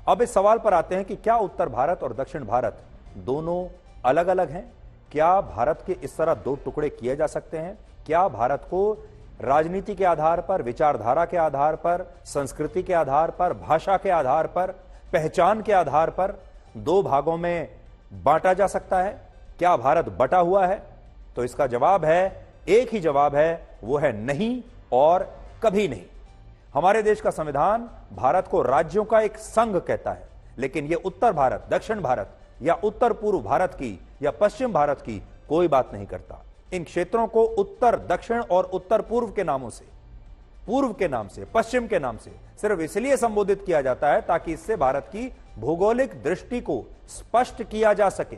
अब इस सवाल पर आते हैं कि क्या उत्तर भारत और दक्षिण भारत दोनों अलग अलग हैं? क्या भारत के इस तरह दो टुकड़े किए जा सकते हैं? क्या भारत को राजनीति के आधार पर, विचारधारा के आधार पर, संस्कृति के आधार पर, भाषा के आधार पर, पहचान के आधार पर दो भागों में बांटा जा सकता है? क्या भारत बटा हुआ है? तो इसका जवाब है, एक ही जवाब है, वो है नहीं और कभी नहीं। हमारे देश का संविधान भारत को राज्यों का एक संघ कहता है, लेकिन यह उत्तर भारत, दक्षिण भारत या उत्तर पूर्व भारत की या पश्चिम भारत की कोई बात नहीं करता। इन क्षेत्रों को उत्तर, दक्षिण और उत्तर पूर्व के नामों से, पूर्व के नाम से, पश्चिम के नाम से सिर्फ इसलिए संबोधित किया जाता है ताकि इससे भारत की भौगोलिक दृष्टि को स्पष्ट किया जा सके।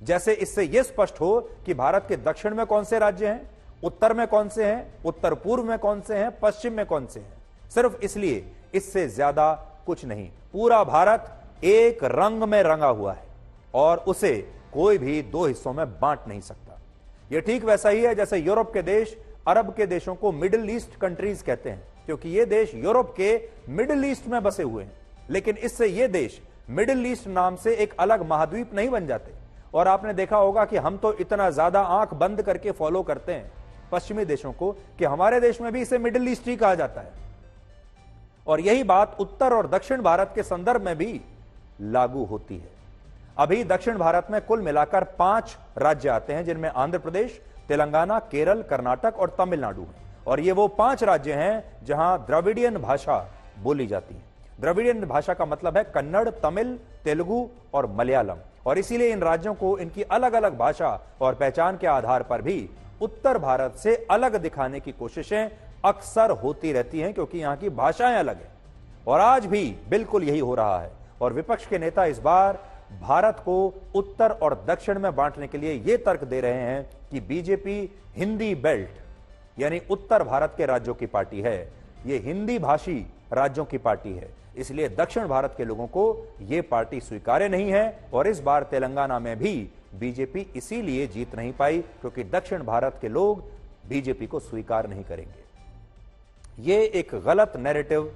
जैसे इससे यह स्पष्ट हो कि भारत के दक्षिण में कौन से राज्य हैं, उत्तर में कौन से हैं, उत्तर पूर्व में कौन से हैं, पश्चिम में कौन से हैं। सिर्फ इसलिए, इससे ज्यादा कुछ नहीं। पूरा भारत एक रंग में रंगा हुआ है और उसे कोई भी दो हिस्सों में बांट नहीं सकता। यह ठीक वैसा ही है जैसे यूरोप के देश अरब के देशों को मिडिल ईस्ट कंट्रीज कहते हैं, क्योंकि ये देश यूरोप के मिडिल ईस्ट में बसे हुए हैं। लेकिन इससे ये देश मिडिल ईस्ट नाम से एक अलग महाद्वीप नहीं बन जाते। और आपने देखा होगा कि हम तो इतना ज्यादा आंख बंद करके फॉलो करते हैं पश्चिमी देशों को कि हमारे देश में भी इसे मिडिल ईस्ट ही कहा जाता है। और यही बात उत्तर और दक्षिण भारत के संदर्भ में भी लागू होती है। अभी दक्षिण भारत में कुल मिलाकर 5 राज्य आते हैं, जिनमें आंध्र प्रदेश, तेलंगाना, केरल, कर्नाटक और तमिलनाडु हैं। और ये वो 5 राज्य हैं जहां द्रविडियन भाषा बोली जाती है। द्रविडियन भाषा का मतलब है कन्नड़, तमिल, तेलुगु और मलयालम। और इसीलिए इन राज्यों को इनकी अलग अलग भाषा और पहचान के आधार पर भी उत्तर भारत से अलग दिखाने की कोशिशें अक्सर होती रहती हैं, क्योंकि यहां की भाषाएं अलग हैं। और आज भी बिल्कुल यही हो रहा है। और विपक्ष के नेता इस बार भारत को उत्तर और दक्षिण में बांटने के लिए यह तर्क दे रहे हैं कि बीजेपी हिंदी बेल्ट यानी उत्तर भारत के राज्यों की पार्टी है, यह हिंदी भाषी राज्यों की पार्टी है, इसलिए दक्षिण भारत के लोगों को यह पार्टी स्वीकार्य नहीं है। और इस बार तेलंगाना में भी बीजेपी इसीलिए जीत नहीं पाई क्योंकि दक्षिण भारत के लोग बीजेपी को स्वीकार नहीं करेंगे। यह एक गलत नैरेटिव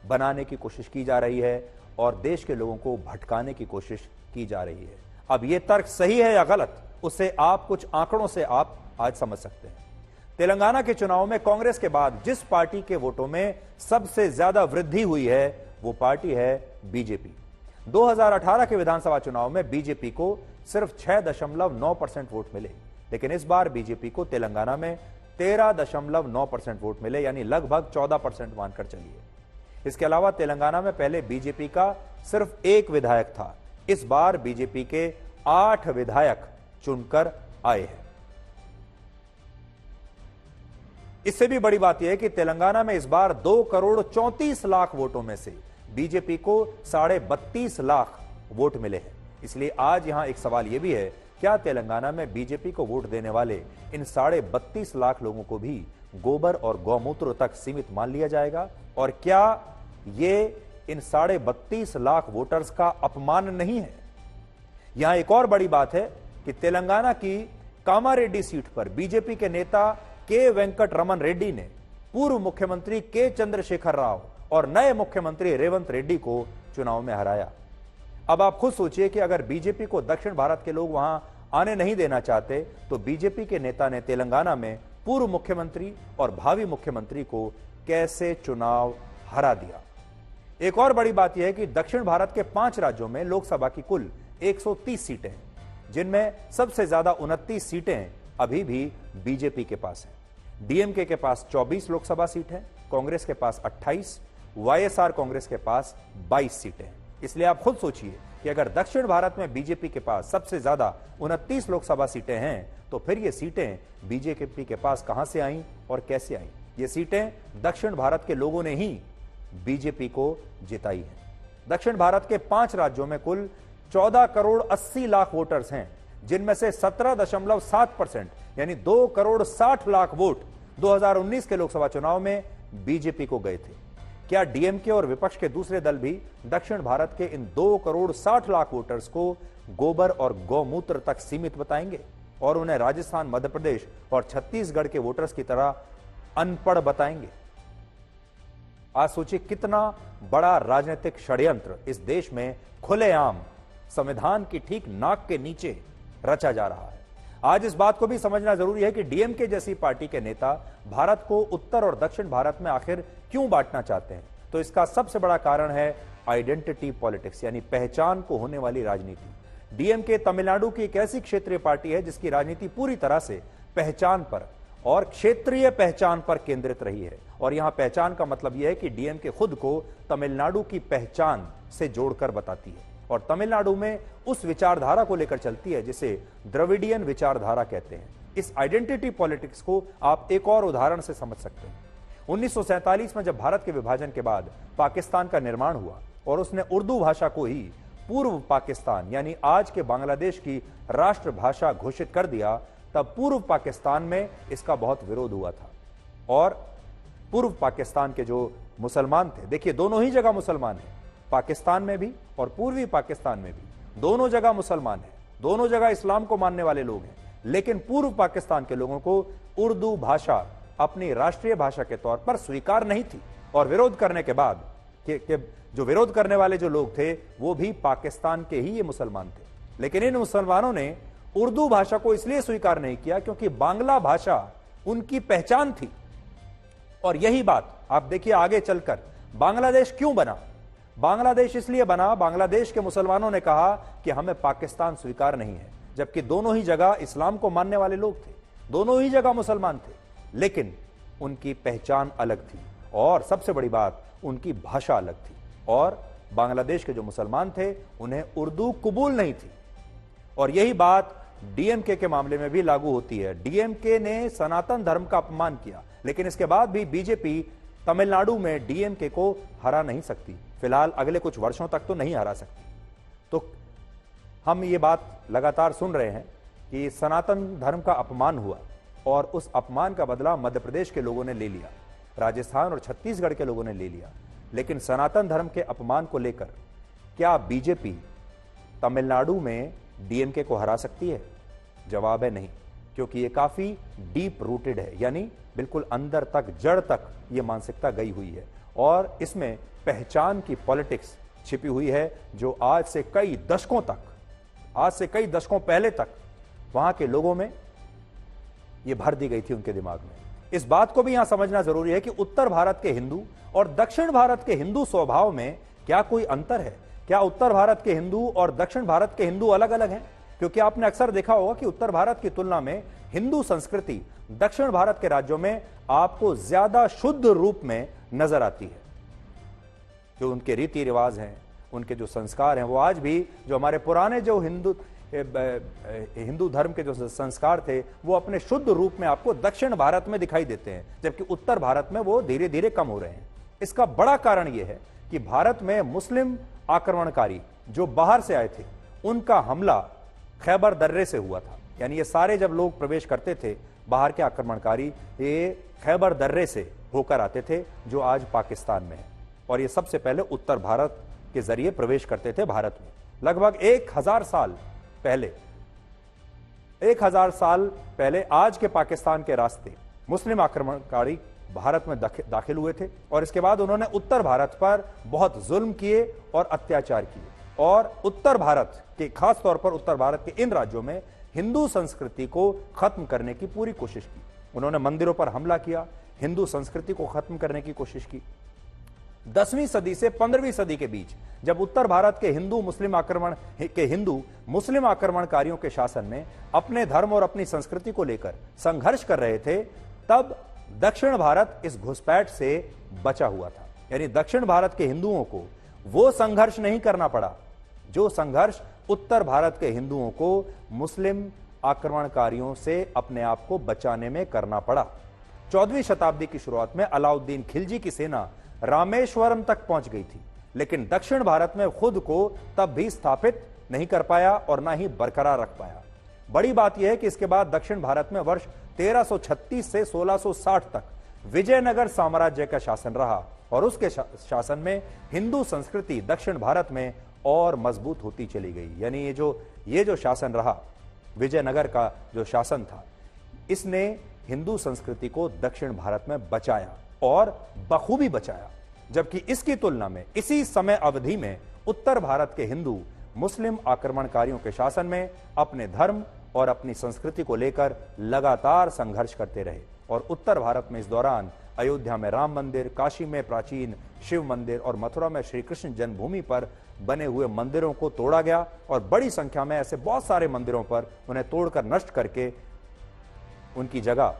बनाने की कोशिश की जा रही है और देश के लोगों को भटकाने की कोशिश की जा रही है। अब यह तर्क सही है या गलत, उसे आप कुछ आंकड़ों से आप आज समझ सकते हैं। तेलंगाना के चुनाव में कांग्रेस के बाद जिस पार्टी के वोटों में सबसे ज्यादा वृद्धि हुई है वो पार्टी है बीजेपी। 2018 के विधानसभा चुनाव में बीजेपी को सिर्फ 6.9% वोट मिले, लेकिन इस बार बीजेपी को तेलंगाना में 13.9% वोट मिले, यानी लगभग 14% मानकर चलिए। इसके अलावा तेलंगाना में पहले बीजेपी का सिर्फ 1 विधायक था, इस बार बीजेपी के 8 विधायक चुनकर आए हैं। इससे भी बड़ी बात यह है कि तेलंगाना में इस बार 2,34,00,000 वोटों में से बीजेपी को 32.5 लाख वोट मिले हैं। इसलिए आज यहां एक सवाल यह भी है, क्या तेलंगाना में बीजेपी को वोट देने वाले इन 32.5 लाख लोगों को भी गोबर और गौमूत्र तक सीमित मान लिया जाएगा? और क्या ये इन 32.5 लाख वोटर्स का अपमान नहीं है? यहां एक और बड़ी बात है कि तेलंगाना की कामारेड्डी सीट पर बीजेपी के नेता के वेंकट रमन रेड्डी ने पूर्व मुख्यमंत्री के चंद्रशेखर राव और नए मुख्यमंत्री रेवंत रेड्डी को चुनाव में हराया। अब आप खुद सोचिए कि अगर बीजेपी को दक्षिण भारत के लोग वहां आने नहीं देना चाहते तो बीजेपी के नेता ने तेलंगाना में पूर्व मुख्यमंत्री और भावी मुख्यमंत्री को कैसे चुनाव हरा दिया। एक और बड़ी बात यह है कि दक्षिण भारत के 5 राज्यों में लोकसभा की कुल 130 सीटें हैं, जिनमें सबसे ज्यादा 29 सीटें अभी भी बीजेपी के पास हैं। डीएमके के पास 24 लोकसभा सीट है, कांग्रेस के पास 28, वाईएसआर कांग्रेस के पास 22 सीटें हैं। इसलिए आप खुद सोचिए कि अगर दक्षिण भारत में बीजेपी के पास सबसे ज्यादा 29 लोकसभा सीटें हैं तो फिर ये सीटें बीजेपी के पास कहां से आईं और कैसे आईं? ये सीटें दक्षिण भारत के लोगों ने ही बीजेपी को जिताई हैं। दक्षिण भारत के 5 राज्यों में कुल 14,80,00,000 वोटर्स हैं, जिनमें से 17.7% यानी 2,60,00,000 वोट 2019 के लोकसभा चुनाव में बीजेपी को गए थे। क्या डीएमके और विपक्ष के दूसरे दल भी दक्षिण भारत के इन 2,60,00,000 वोटर्स को गोबर और गौमूत्र तक सीमित बताएंगे और उन्हें राजस्थान, मध्य प्रदेश और छत्तीसगढ़ के वोटर्स की तरह अनपढ़ बताएंगे? आज सोचिए कितना बड़ा राजनीतिक षड्यंत्र इस देश में खुलेआम संविधान की ठीक नाक के नीचे रचा जा रहा है। आज इस बात को भी समझना जरूरी है कि डीएमके जैसी पार्टी के नेता भारत को उत्तर और दक्षिण भारत में आखिर क्यों बांटना चाहते हैं। तो इसका सबसे बड़ा कारण है आइडेंटिटी पॉलिटिक्स, यानी पहचान को होने वाली राजनीति। डीएमके तमिलनाडु की एक ऐसी क्षेत्रीय पार्टी है जिसकी राजनीति पूरी तरह से पहचान पर और क्षेत्रीय पहचान पर केंद्रित रही है। और यहां पहचान का मतलब यह है कि डीएमके खुद को तमिलनाडु की पहचान से जोड़कर बताती है और तमिलनाडु में उस विचारधारा को लेकर चलती है जिसे द्रविडियन विचारधारा कहते हैं। इस आइडेंटिटी पॉलिटिक्स को आप एक और उदाहरण से समझ सकते हैं। 1947 में जब भारत के विभाजन के बाद पाकिस्तान का निर्माण हुआ और उसने उर्दू भाषा को ही पूर्व पाकिस्तान यानी आज के बांग्लादेश की राष्ट्रभाषा घोषित कर दिया, तब पूर्व पाकिस्तान में इसका बहुत विरोध हुआ था। और पूर्व पाकिस्तान के जो मुसलमान थे, देखिए दोनों ही जगह मुसलमान हैं, पाकिस्तान में भी और पूर्वी पाकिस्तान में भी दोनों जगह मुसलमान हैं, दोनों जगह इस्लाम को मानने वाले लोग हैं। लेकिन पूर्व पाकिस्तान के लोगों को उर्दू भाषा अपनी राष्ट्रीय भाषा के तौर पर स्वीकार नहीं थी और विरोध करने के बाद जो विरोध करने वाले जो लोग थे वो भी पाकिस्तान के ही ये मुसलमान थे। लेकिन इन मुसलमानों ने उर्दू भाषा को इसलिए स्वीकार नहीं किया क्योंकि बांग्ला भाषा उनकी पहचान थी। और यही बात आप देखिए आगे चलकर बांग्लादेश क्यों बना। बांग्लादेश इसलिए बना, बांग्लादेश के मुसलमानों ने कहा कि हमें पाकिस्तान स्वीकार नहीं है, जबकि दोनों ही जगह इस्लाम को मानने वाले लोग थे, दोनों ही जगह मुसलमान थे, लेकिन उनकी पहचान अलग थी और सबसे बड़ी बात उनकी भाषा अलग थी। और बांग्लादेश के जो मुसलमान थे उन्हें उर्दू कबूल नहीं थी। और यही बात डीएमके के मामले में भी लागू होती है। डीएमके ने सनातन धर्म का अपमान किया, लेकिन इसके बाद भी बीजेपी तमिलनाडु में डीएमके को हरा नहीं सकती, फिलहाल अगले कुछ वर्षों तक तो नहीं हरा सकती। तो हम ये बात लगातार सुन रहे हैं कि सनातन धर्म का अपमान हुआ और उस अपमान का बदला मध्य प्रदेश के लोगों ने ले लिया, राजस्थान और छत्तीसगढ़ के लोगों ने ले लिया। लेकिन सनातन धर्म के अपमान को लेकर क्या बीजेपी तमिलनाडु में डीएमके को हरा सकती है? जवाब है नहीं, क्योंकि ये काफी डीप रूटेड है, यानी बिल्कुल अंदर तक, जड़ तक ये मानसिकता गई हुई है और इसमें पहचान की पॉलिटिक्स छिपी हुई है जो आज से कई दशकों पहले तक वहां के लोगों में ये भर दी गई थी उनके दिमाग में। इस बात को भी यहां समझना जरूरी है कि उत्तर भारत के हिंदू और दक्षिण भारत के हिंदू स्वभाव में क्या कोई अंतर है? क्या उत्तर भारत के हिंदू और दक्षिण भारत के हिंदू अलग अलग हैं? क्योंकि आपने अक्सर देखा होगा कि उत्तर भारत की तुलना में हिंदू संस्कृति दक्षिण भारत के राज्यों में आपको ज्यादा शुद्ध रूप में नजर आती है। जो उनके रीति रिवाज हैं, उनके जो संस्कार हैं, वो आज भी जो हमारे पुराने जो हिंदू धर्म के जो संस्कार थे वो अपने शुद्ध रूप में आपको दक्षिण भारत में दिखाई देते हैं, जबकि उत्तर भारत में वो धीरे धीरे कम हो रहे हैं। इसका बड़ा कारण यह है कि भारत में मुस्लिम आक्रमणकारी जो बाहर से आए थे उनका हमला खैबर दर्रे से हुआ था। यानी ये सारे जब लोग प्रवेश करते थे बाहर के आक्रमणकारी, ये खैबर दर्रे से होकर आते थे जो आज पाकिस्तान में है, और ये सबसे पहले उत्तर भारत के जरिए प्रवेश करते थे भारत में। लगभग 1000 साल पहले आज के पाकिस्तान के रास्ते मुस्लिम आक्रमणकारी भारत में दाखिल हुए थे और इसके बाद उन्होंने उत्तर भारत पर बहुत जुल्म किए और अत्याचार किए और उत्तर भारत के, खास तौर पर उत्तर भारत के इन राज्यों में हिंदू संस्कृति को खत्म करने की पूरी कोशिश की। उन्होंने मंदिरों पर हमला किया, हिंदू संस्कृति को खत्म करने की कोशिश की। 10वीं सदी से 15वीं सदी के बीच जब उत्तर भारत के हिंदू मुस्लिम आक्रमणकारियों के शासन में अपने धर्म और अपनी संस्कृति को लेकर संघर्ष कर रहे थे, तब दक्षिण भारत इस घुसपैठ से बचा हुआ था। यानी दक्षिण भारत के हिंदुओं को वो संघर्ष नहीं करना पड़ा जो संघर्ष उत्तर भारत के हिंदुओं को मुस्लिम आक्रमणकारियों से अपने आप को बचाने में करना पड़ा। 14वीं शताब्दी की शुरुआत में अलाउद्दीन खिलजी की सेना रामेश्वरम तक पहुंच गई थी, लेकिन दक्षिण भारत में खुद को तब भी स्थापित नहीं कर पाया और ना ही बरकरार रख पाया। बड़ी बात यह है कि इसके बाद दक्षिण भारत में वर्ष 1336 से 1660 तक विजयनगर साम्राज्य का शासन रहा और उसके शासन में हिंदू संस्कृति दक्षिण भारत में और मजबूत होती चली गई। यानी ये जो शासन रहा, विजयनगर का जो शासन था, इसने हिंदू संस्कृति को दक्षिण भारत में बचाया और बखूबी बचाया। जबकि इसकी तुलना में इसी समय अवधि में उत्तर भारत के हिंदू मुस्लिम आक्रमणकारियों के शासन में अपने धर्म और अपनी संस्कृति को लेकर लगातार संघर्ष करते रहे। और उत्तर भारत में इस दौरान अयोध्या में राम मंदिर, काशी में प्राचीन शिव मंदिर और मथुरा में श्री कृष्ण जन्मभूमि पर बने हुए मंदिरों को तोड़ा गया और बड़ी संख्या में ऐसे बहुत सारे मंदिरों पर उन्हें तोड़कर नष्ट करके उनकी जगह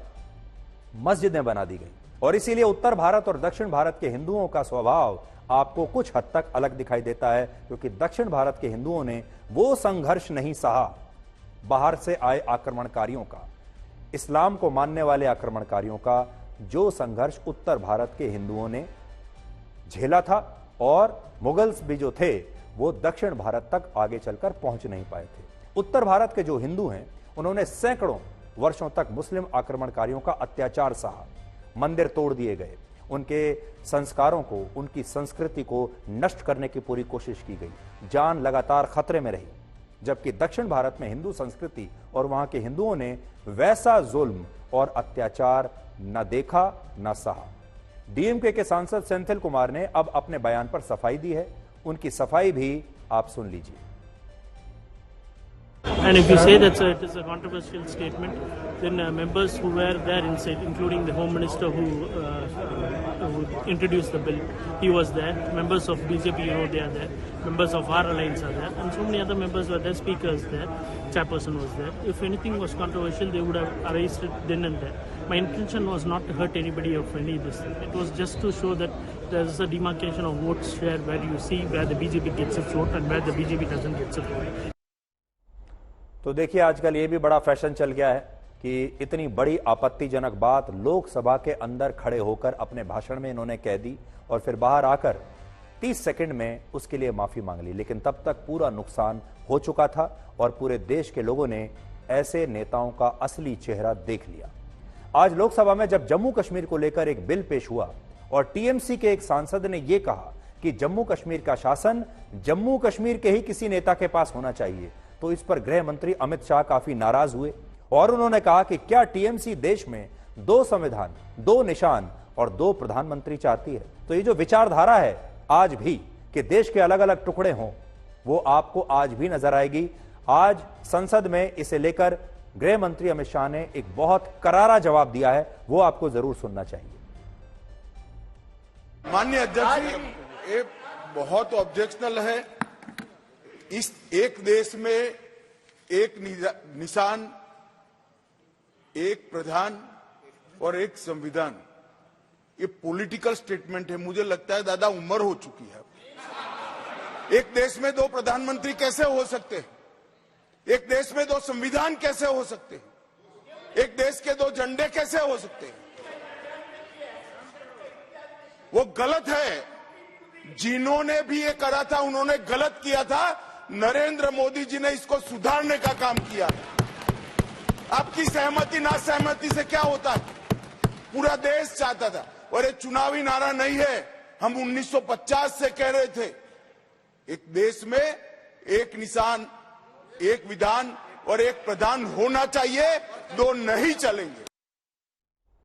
मस्जिदें बना दी गई। और इसीलिए उत्तर भारत और दक्षिण भारत के हिंदुओं का स्वभाव आपको कुछ हद तक अलग दिखाई देता है, क्योंकि दक्षिण भारत के हिंदुओं ने वो संघर्ष नहीं सहा बाहर से आए आक्रमणकारियों का, इस्लाम को मानने वाले आक्रमणकारियों का, जो संघर्ष उत्तर भारत के हिंदुओं ने झेला था। और मुगल्स भी जो थे वो दक्षिण भारत तक आगे चलकर पहुंच नहीं पाए थे। उत्तर भारत के जो हिंदू हैं उन्होंने सैकड़ों वर्षों तक मुस्लिम आक्रमणकारियों का अत्याचार सहा, मंदिर तोड़ दिए गए, उनके संस्कारों को, उनकी संस्कृति को नष्ट करने की पूरी कोशिश की गई, जान लगातार खतरे में रही। जबकि दक्षिण भारत में हिंदू संस्कृति और वहां के हिंदुओं ने वैसा जुल्म और अत्याचार न देखा न सहा। डीएमके के सांसद सेंथिल कुमार ने अब अपने बयान पर सफाई दी है, उनकी सफाई भी आप सुन लीजिए। And if you say that it is a controversial statement, then members who were there inside, including the Home Minister who introduced the bill, he was there. Members of BJP, they are there. Members of our alliance are there, and so many other members were there. Speakers there, chairperson was there. If anything was controversial, they would have erased it then and there. My intention was not to hurt anybody of any of this. It was just to show that there is a demarcation of votes share where you see where the BJP gets its vote and where the BJP doesn't get its vote. तो देखिए, आजकल ये भी बड़ा fashion चल गया है कि इतनी बड़ी आपत्तिजनक बात लोकसभा के अंदर खड़े होकर अपने भाषण में इन्होंने कह दी और फिर बाहर आकर 30 सेकंड में उसके लिए माफी मांग ली। लेकिन तब तक पूरा नुकसान हो चुका था और पूरे देश के लोगों ने ऐसे नेताओं का असली चेहरा देख लिया। आज लोकसभा में जब जम्मू कश्मीर को लेकर एक बिल पेश हुआ और टीएमसी के एक सांसद ने यह कहा कि जम्मू कश्मीर का शासन जम्मू कश्मीर के ही किसी नेता के पास होना चाहिए, तो इस पर गृह मंत्री अमित शाह काफी नाराज हुए और उन्होंने कहा कि क्या टीएमसी देश में 2 संविधान, 2 निशान और 2 प्रधानमंत्री चाहती है? तो ये जो विचारधारा है आज भी कि देश के अलग अलग टुकड़े हों, वो आपको आज भी नजर आएगी। आज संसद में इसे लेकर गृह मंत्री अमित शाह ने एक बहुत करारा जवाब दिया है, वो आपको जरूर सुनना चाहिए। माननीय अध्यक्ष जी, ये बहुत ऑब्जेक्शनल है। इस एक देश में एक निशान, एक प्रधान और एक संविधान, ये पॉलिटिकल स्टेटमेंट है। मुझे लगता है दादा उम्र हो चुकी है। एक देश में 2 प्रधानमंत्री कैसे हो सकते हैं? एक देश में 2 संविधान कैसे हो सकते हैं? एक देश के 2 झंडे कैसे हो सकते हैं? वो गलत है। जिन्होंने भी ये करा था उन्होंने गलत किया था। नरेंद्र मोदी जी ने इसको सुधारने का काम किया। आपकी सहमति ना सहमति से क्या होता है? पूरा देश चाहता था। और ये चुनावी नारा नहीं है, हम 1950 से कह रहे थे एक देश में एक निशान, एक विधान और एक प्रधान होना चाहिए, 2 नहीं चलेंगे।